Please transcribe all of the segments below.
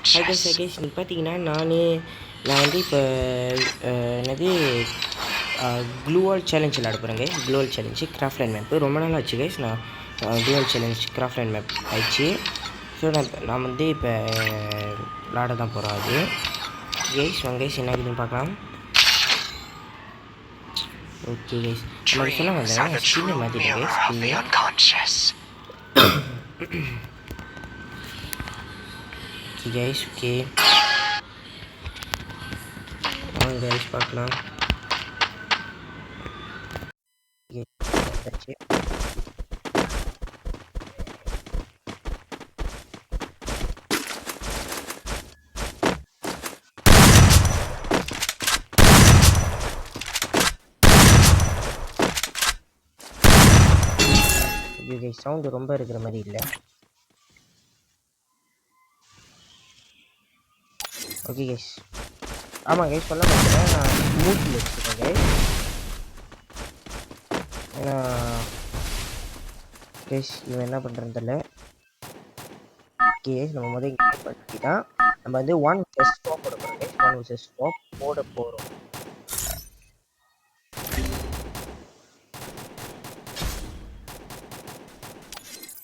Guys நீங்கள் பார்த்தீங்கன்னா நான் வந்து இப்போ என்னது க்ளூவால் சேலஞ்ச் விளாட போகிறேன் guys. Gloo wall challenge craftland map ரொம்ப நாள் ஆச்சு கைஸ். நான் gloo wall challenge craftland map ஆயிடுச்சு. ஸோ நான் வந்து இப்போ விளாட தான் போகிறோம். அது கைஸ் வாங்க கைஸ் என்ன இருக்குதுன்னு பார்க்கலாம். ஓகே கைஸ் நம்ம சொல்ல வந்தேன் ஸ்கின்னை மாற்றிட்டேன் கைஸ். ஸ்கின்னு கைஸ் ஓகே வாங்க கைஸ் பார்க்கலாம். சவுண்டு ரொம்ப இருக்கிற மாதிரி இல்லை. ஓகே கைஸ் ஆமாம் கைஸ் சொல்ல மாட்டேன். நான் ஸ்மூத்தில் வச்சுருக்கேன் கைஸ். ஏன்னா கைஸ் இவன் என்ன பண்ணுறதுன்னு தெரியல. ஓகே நம்ம முதல் பண்ணிட்டான். நம்ம வந்து 1vs4 போட போகிறோம் கைஸ். 1vs4 போட போகிறோம்.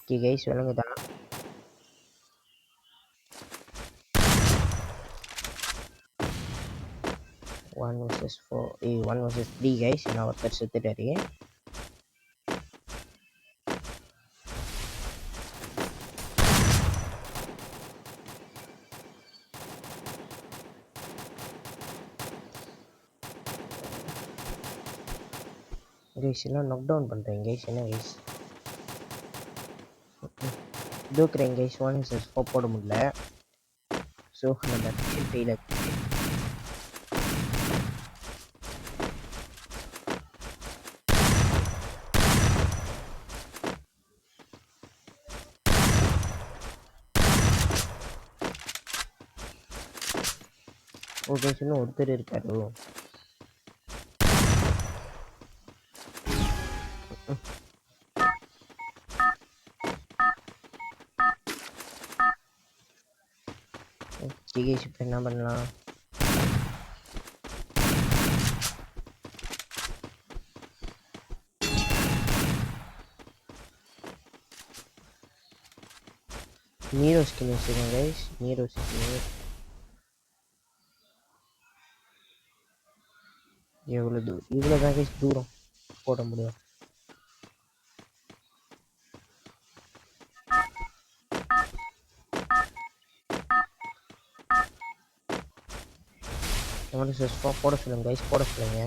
ஓகே கைஸ் விளங்குதான். One versus 3 guys. நான் ஒருத்தர் செத்துட்டாரு. கைஸ் எல்லாம் நாக் டவுன் பண்ணுறேன் கைஸ். என்ன கைஸ் தூக்குறேன் கைஸ். 1vs4 போட முடியல. ஸோ நம்ம ஃபெயில் ஆச்சு. ஓகே இன்னும் ஒருத்தர் இருக்காரு. கைஸ் இப்போ என்ன பண்ணலாம். நீரோ ஸ்கின் வச்சுருக்கேன் கைஸ். நீரோ ஸ்கின் இவ்வளோ தான் கைஸ் தூரம் போட முடியும். போட சொல்லுங்க கைஸ். போட சொல்லுங்க.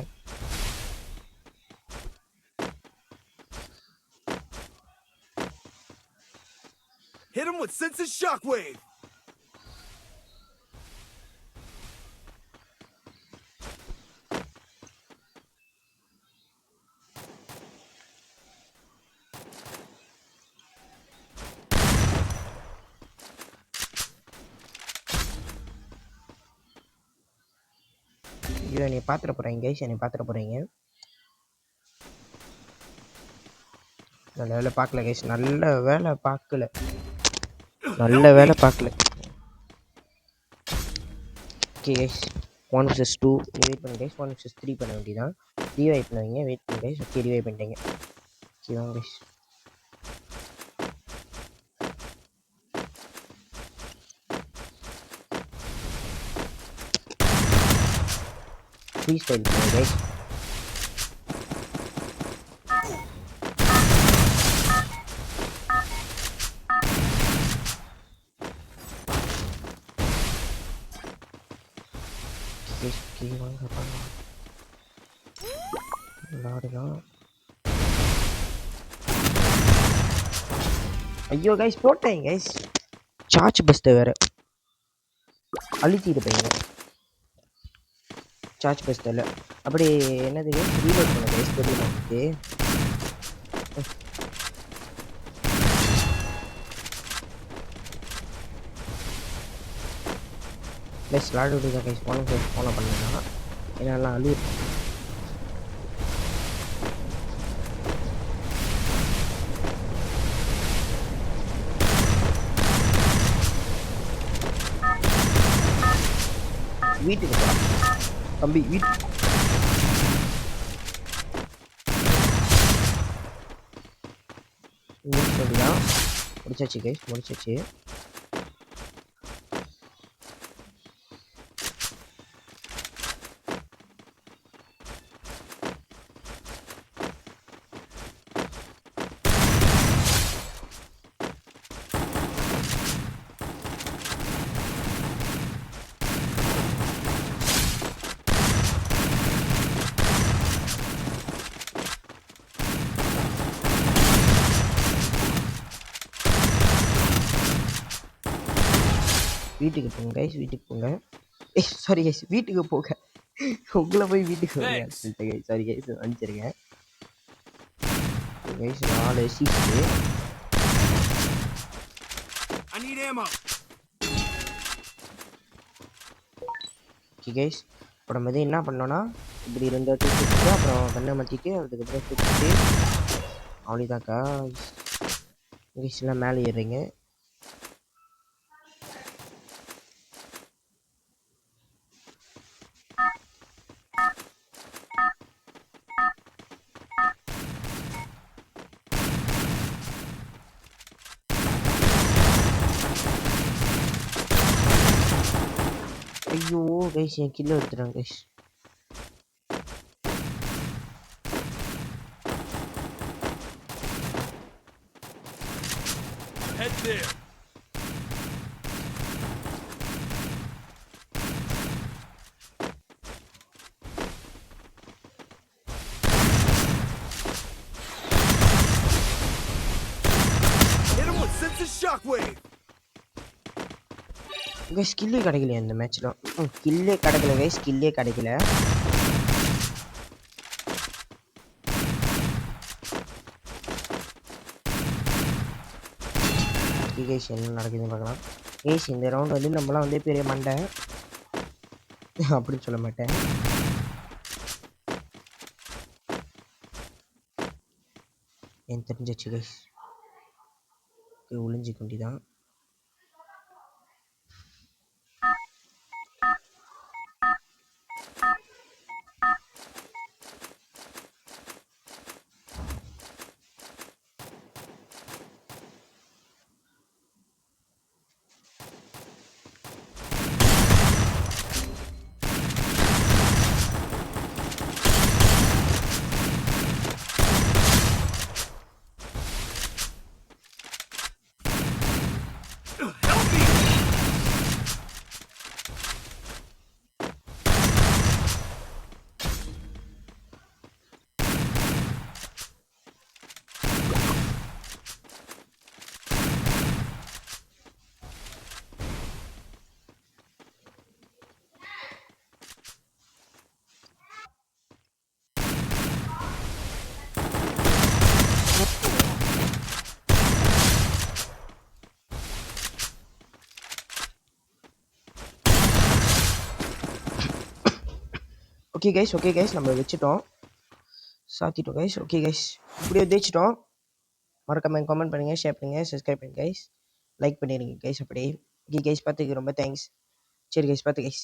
Hit him with sense of shockwave. ஐயோ என்னை பார்த்துட போகிறீங்க கைஸ். என்னை பார்த்துட போகிறீங்க. நல்ல வேலை பார்க்கல கைஸ். நல்ல வேலை பார்க்கல. ஓகே கைஸ் 1vs2 வெயிட் பண்ணு கைஸ். 1vs3 பண்ண வேண்டியதான். ரீவைட் பண்ணுவீங்க. வெயிட் பண்ணு கைஸ். ஓகே ரீவைட் பண்ணிட்டீங்க. ஓகே வாங்க கைஸ். ஃப்ரீ ஸ்டைல் பண்ணுங்க கைஸ். ஐயோ கைஸ் போட்டேன் கைஸ். சார்ஜ் பஸ்ட்டை வேற அழிச்சிட்டு போயிங்க. சார்ஜ் பஸ்ட் இல்லை அப்படி என்னது கைஸ். ரீலோட் பண்ண கைஸ். தெரியல நமக்கு. கைஸ் விளாட விடுதா கைஸ். ஃபாலோ பண்ணா என்னெல்லாம் அழு. வீட்டுக்கு போகலாம் தம்பி. தான் முடிச்சாச்சு கைஸ், முடிச்சாச்சு. வீட்டுக்கு போங்க கைஸ், வீட்டுக்கு போங்க. சாரி கைஸ், வீட்டுக்கு போக உங்களை போய் வீட்டுக்கு போங்க சொல்லிட்டு கைஸ். சாரி கைஸ், அனுப்பிச்சிருங்க கைஸ். 4 சீட்டு. I need ammo. Okay guys, இப்போ நம்ம என்ன பண்ணோன்னா இப்படி 2 இடத்துல சுற்றிட்டு அப்புறம் கண்ணை மாற்றிட்டு அதுக்கப்புறம் சுற்றிட்டு அவ்வளோதாக்கா கைஸ். எல்லாம் மேலே ஏறுறீங்க. ஐயோ கைஸ், என் கிலோ எடுத்துட்டாங்க guys. Head there. Hit him with sense of shockwave. Guys கில்லே கிடைக்கல இந்த மேட்ச்ல. கில்லே கிடைக்கல கைஸ், கில்லே கிடைக்கல. கைஸ் என்ன நடக்குதுன்னு பார்க்கலாம். கைஸ் இந்த ரவுண்ட் வந்து நம்மளாம் வந்து பெரிய மண்டை அப்படின்னு சொல்ல மாட்டேன். எனக்கு தெரிஞ்சிச்சு கைஸ், ஒளிஞ்சு கொண்டி தான். Help me. ஓகே கைஸ் நம்ம வச்சுட்டோம், சாத்திட்டோம் கைஸ். ஓகே கைஸ், இப்படியே தேய்ச்சிட்டோம். மறக்காம கமெண்ட் பண்ணுங்கள், ஷேர் பண்ணுங்கள், சப்ஸ்கிரைப் பண்ணுங்க கைஸ், லைக் பண்ணிடுங்க கைஸ். அப்படியே ஓகே கைஸ், பார்த்துக்கு ரொம்ப தேங்க்ஸ். சரி கைஸ், பார்த்து கைஸ்.